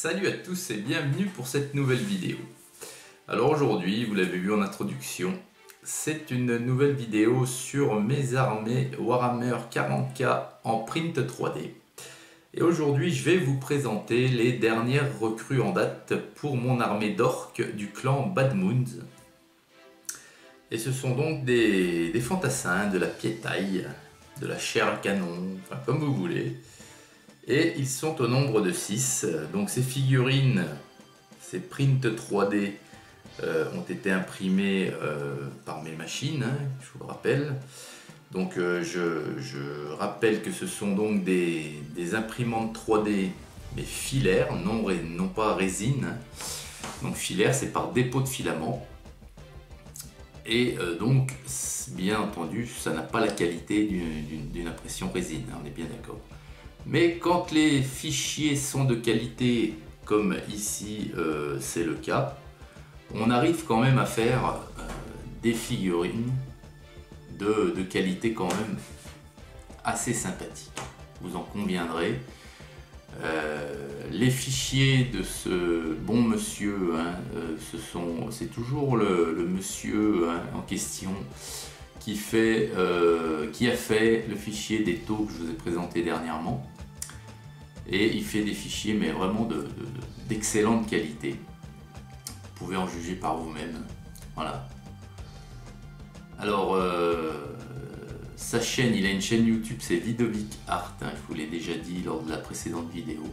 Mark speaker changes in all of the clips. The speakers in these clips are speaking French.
Speaker 1: Salut à tous et bienvenue pour cette nouvelle vidéo. Alors aujourd'hui, vous l'avez vu en introduction, c'est une nouvelle vidéo sur mes armées Warhammer 40K en print 3D. Et aujourd'hui, je vais vous présenter les dernières recrues en date pour mon armée d'orques du clan Bad Moons. Et ce sont donc des fantassins, de la piétaille, de la chair à canon, enfin comme vous voulez. Et ils sont au nombre de 6. Donc ces figurines, ces prints 3D ont été imprimés par mes machines, hein, je vous le rappelle. Donc je rappelle que ce sont donc des imprimantes 3D mais filaires, non pas résine. Donc filaire, c'est par dépôt de filament. Et donc bien entendu, ça n'a pas la qualité d'une impression résine, hein, on est bien d'accord. Mais quand les fichiers sont de qualité, comme ici c'est le cas, on arrive quand même à faire des figurines de qualité quand même assez sympathique. Vous en conviendrez. Les fichiers de ce bon monsieur, hein, c'est toujours le monsieur, hein, en question qui a fait le fichier des taux que je vous ai présenté dernièrement. Et il fait des fichiers mais vraiment d'excellente qualité. Vous pouvez en juger par vous-même. Voilà. Alors, sa chaîne, il a une chaîne YouTube, c'est Vidovic Art, hein, je vous l'ai déjà dit lors de la précédente vidéo.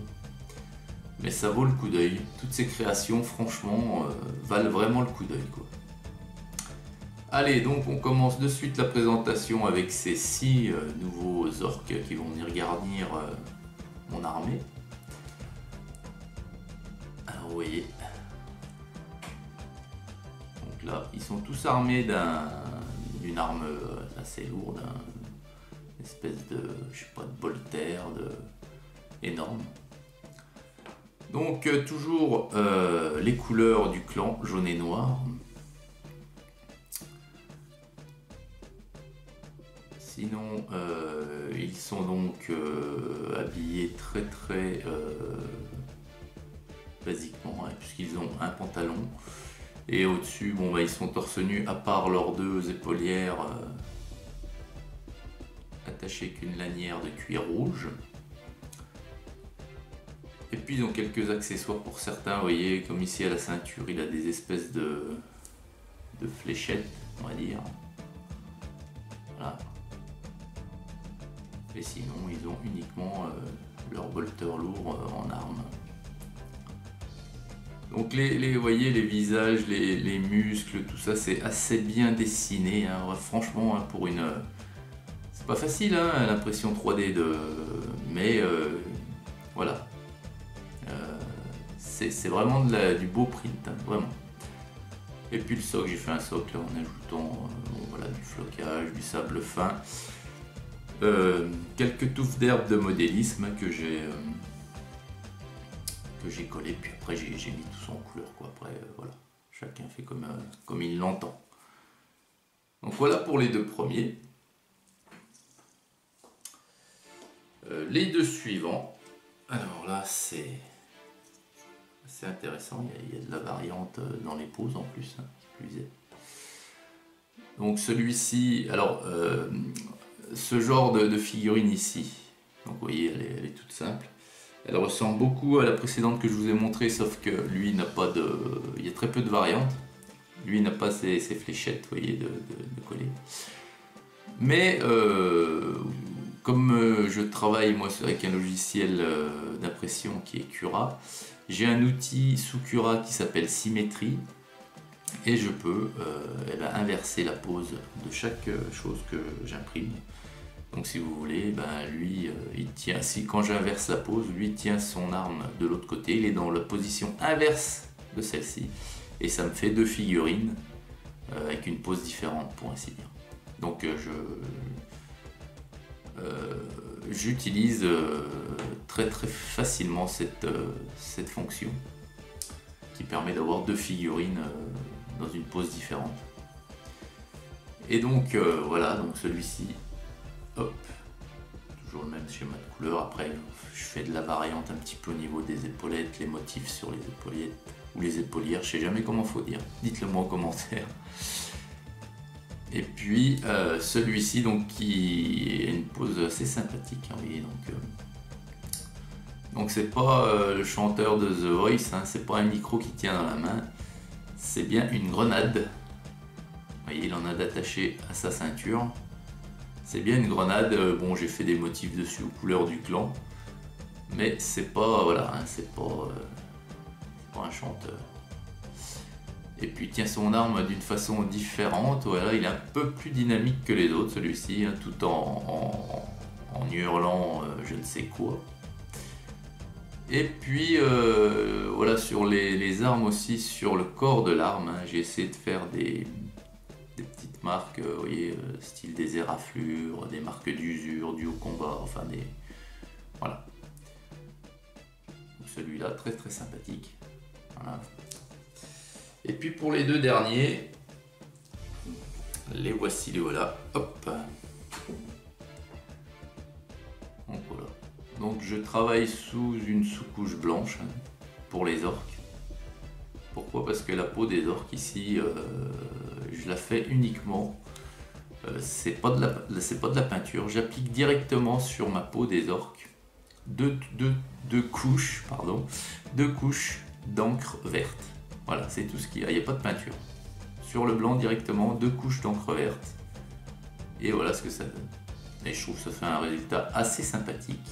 Speaker 1: Mais ça vaut le coup d'œil. Toutes ces créations, franchement, valent vraiment le coup d'œil, quoi. Allez, donc on commence de suite la présentation avec ces 6 nouveaux orques qui vont venir garnir mon armée. Alors vous voyez, donc là ils sont tous armés d'une arme assez lourde, une espèce de, je sais pas, de bolter énorme. Donc toujours les couleurs du clan jaune et noir. Sinon, ils sont donc habillés très basiquement, hein, puisqu'ils ont un pantalon. Et au-dessus, bon, bah, ils sont torse nu, à part leurs 2 épaulières attachées qu'une lanière de cuir rouge. Et puis ils ont quelques accessoires pour certains, vous voyez, comme ici à la ceinture, il a des espèces de fléchettes, on va dire. Voilà. Et sinon, ils ont uniquement leur bolter lourd en armes. Donc vous voyez, les visages, les muscles, tout ça, c'est assez bien dessiné, hein. Franchement, hein, pour une... c'est pas facile, hein, l'impression 3D mais voilà. C'est vraiment du beau print, hein, vraiment. Et puis le socle, j'ai fait un socle en ajoutant voilà, du flocage, du sable fin. Quelques touffes d'herbe de modélisme, hein, que j'ai collé, puis après j'ai mis tout ça en couleur, quoi. Après voilà, chacun fait comme il l'entend. Donc voilà pour les 2 premiers. Les 2 suivants, alors là c'est intéressant, il y a de la variante dans les poses en plus, hein, qui plus est. Donc celui-ci, alors ce genre de figurine ici, donc vous voyez, elle est toute simple. Elle ressemble beaucoup à la précédente que je vous ai montré, sauf que lui n'a pas il y a très peu de variantes. Lui n'a pas ces fléchettes, vous voyez, de coller. Mais comme je travaille moi avec un logiciel d'impression qui est Cura, j'ai un outil sous Cura qui s'appelle Symétrie. Et je peux inverser la pose de chaque chose que j'imprime. Donc si vous voulez, lui, il tient, quand j'inverse la pose, lui tient son arme de l'autre côté, il est dans la position inverse de celle-ci. Et ça me fait 2 figurines avec une pose différente, pour ainsi dire. Donc j'utilise très facilement cette fonction qui permet d'avoir 2 figurines dans une pose différente. Et donc voilà, donc celui-ci, hop, toujours le même schéma de couleur. Après, je fais de la variante un petit peu au niveau des épaulettes, les motifs sur les épaulettes ou les épaulières, je sais jamais comment faut dire. Dites-le moi en commentaire. Et puis celui-ci donc qui est une pose assez sympathique, hein, vous voyez, donc c'est pas le chanteur de The Voice, hein, c'est pas un micro qui tient dans la main, c'est bien une grenade. Vous voyez, il en a d'attaché à sa ceinture. C'est bien une grenade. Bon, j'ai fait des motifs dessus aux couleurs du clan, mais c'est pas, voilà, hein, c'est pas un chanteur. Et puis il tient son arme d'une façon différente. Voilà, il est un peu plus dynamique que les autres, celui-ci, hein, tout en hurlant je ne sais quoi. Et puis voilà, sur les armes aussi, sur le corps de l'arme, hein, j'ai essayé de faire des petites marques, vous voyez, style des éraflures, des marques d'usure, du haut combat, enfin des... Voilà. Celui-là, très très sympathique. Voilà. Et puis pour les deux derniers, les voici, les voilà. Hop. Donc voilà. Donc je travaille sous une sous-couche blanche, hein, pour les orques. Pourquoi? Parce que la peau des orques ici, je la fais uniquement, c'est pas de la peinture, j'applique directement sur ma peau des orques deux couches d'encre verte. Voilà, c'est tout ce qu'il y a, il n'y a pas de peinture. Sur le blanc directement, 2 couches d'encre verte. Et voilà ce que ça donne. Et je trouve que ça fait un résultat assez sympathique.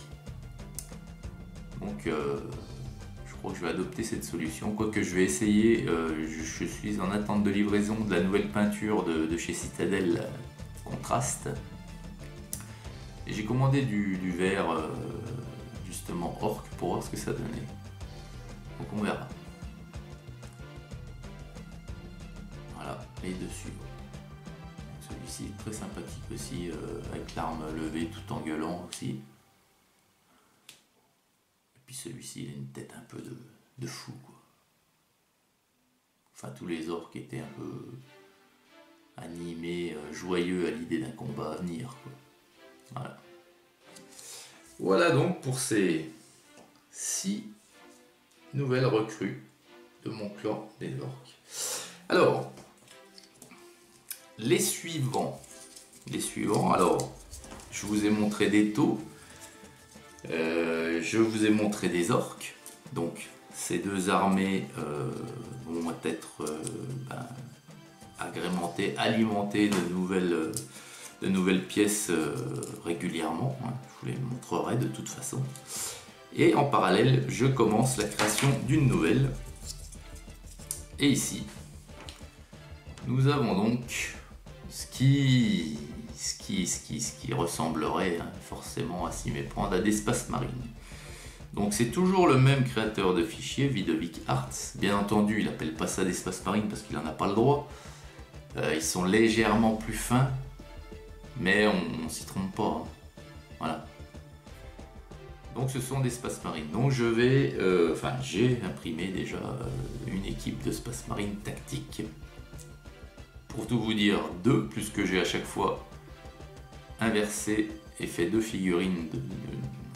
Speaker 1: Donc je crois que je vais adopter cette solution, quoique je vais essayer, je suis en attente de livraison de la nouvelle peinture de chez Citadel Contraste. Et j'ai commandé du verre justement orc pour voir ce que ça donnait. Donc on verra. Voilà, et dessus. Celui-ci est très sympathique aussi, avec l'arme levée tout en gueulant aussi. Puis celui-ci, il a une tête un peu de fou, quoi. Enfin, tous les orques étaient un peu animés, joyeux à l'idée d'un combat à venir, quoi. Voilà. Voilà donc pour ces 6 nouvelles recrues de mon clan des orques. Alors, les suivants, alors, je vous ai montré des taux. Je vous ai montré des orques, donc ces deux armées vont être agrémentées, alimentées de nouvelles pièces régulièrement, hein. Je vous les montrerai de toute façon. Et en parallèle, je commence la création d'une nouvelle. Et ici, nous avons donc ce qui ressemblerait, hein, forcément à s'y méprendre, à des Space Marines. Donc c'est toujours le même créateur de fichiers, Vidovic Arts. Bien entendu, il n'appelle pas ça des Space Marines parce qu'il n'en a pas le droit. Ils sont légèrement plus fins, mais on ne s'y trompe pas, hein. Voilà. Donc ce sont des Space Marines. Donc je vais, j'ai imprimé déjà une équipe de Space Marines tactiques. Pour tout vous dire, 2, puisque j'ai à chaque fois inversé et fait 2 figurines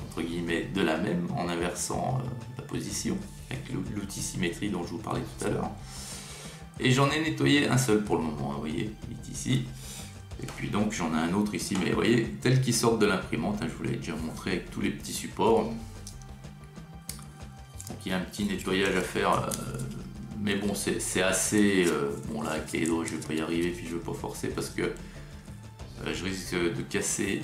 Speaker 1: entre guillemets de la même en inversant la position avec l'outil symétrie dont je vous parlais tout à l'heure. Et j'en ai nettoyé un seul pour le moment, hein, vous voyez, il est ici. Et puis donc j'en ai un autre ici, mais vous voyez, tel qu'ils sortent de l'imprimante, hein, je vous l'ai déjà montré avec tous les petits supports. Donc il y a un petit nettoyage à faire, mais bon, c'est assez... bon là, avec les dos, je vais pas y arriver, puis je veux pas forcer parce que je risque de casser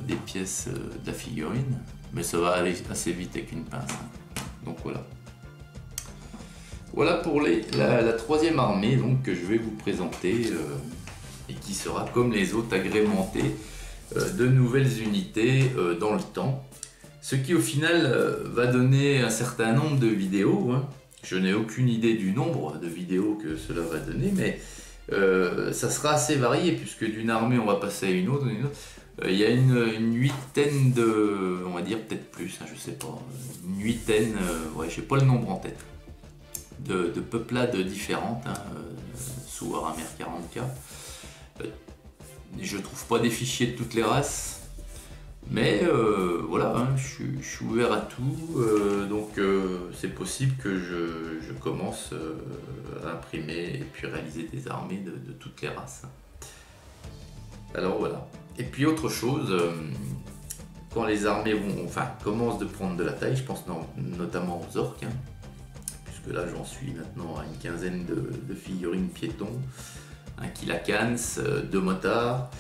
Speaker 1: des pièces de la figurine, mais ça va aller assez vite avec une pince, hein. Donc voilà. Voilà pour la troisième armée donc, que je vais vous présenter et qui sera comme les autres agrémentée de nouvelles unités dans le temps. Ce qui au final va donner un certain nombre de vidéos, hein. Je n'ai aucune idée du nombre de vidéos que cela va donner, mais ça sera assez varié puisque d'une armée on va passer à une autre. Il y a une huitaine de, on va dire peut-être plus, hein, je sais pas, une huitaine, ouais, je n'ai pas le nombre en tête, de peuplades différentes, hein, sous Warhammer 40K. Je trouve pas des fichiers de toutes les races. Mais voilà, hein, je suis ouvert à tout, donc c'est possible que je commence à imprimer et puis réaliser des armées de toutes les races. Alors voilà. Et puis autre chose, quand les armées commencent de prendre de la taille, je pense notamment aux orques, hein, puisque là j'en suis maintenant à une quinzaine de figurines piétons, un Kilakans, deux motards.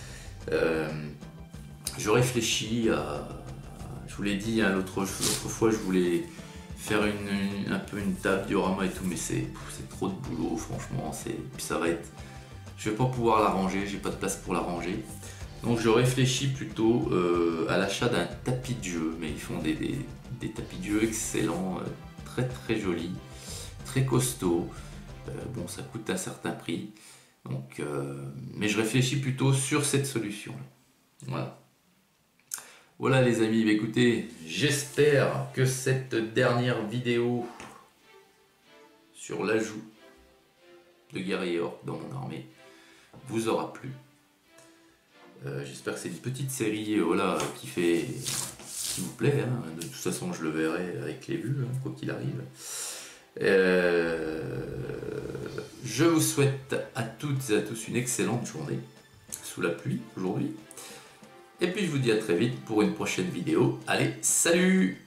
Speaker 1: Je réfléchis à. Je vous l'ai dit hein, l'autre fois, je voulais faire un peu une table diorama et tout, mais c'est trop de boulot, franchement. Puis ça va être. Je vais pas pouvoir la ranger, j'ai pas de place pour la ranger. Donc je réfléchis plutôt à l'achat d'un tapis de jeu, mais ils font des tapis de jeu excellents, très très jolis, très costauds. Bon, ça coûte un certain prix, donc, mais je réfléchis plutôt sur cette solution. Voilà. Voilà les amis, écoutez, j'espère que cette dernière vidéo sur l'ajout de guerriers orques dans mon armée vous aura plu. J'espère que c'est une petite série voilà, qui vous plaît. Hein. De toute façon, je le verrai avec les vues, hein, quoi qu'il arrive. Je vous souhaite à toutes et à tous une excellente journée sous la pluie aujourd'hui. Et puis je vous dis à très vite pour une prochaine vidéo. Allez, salut!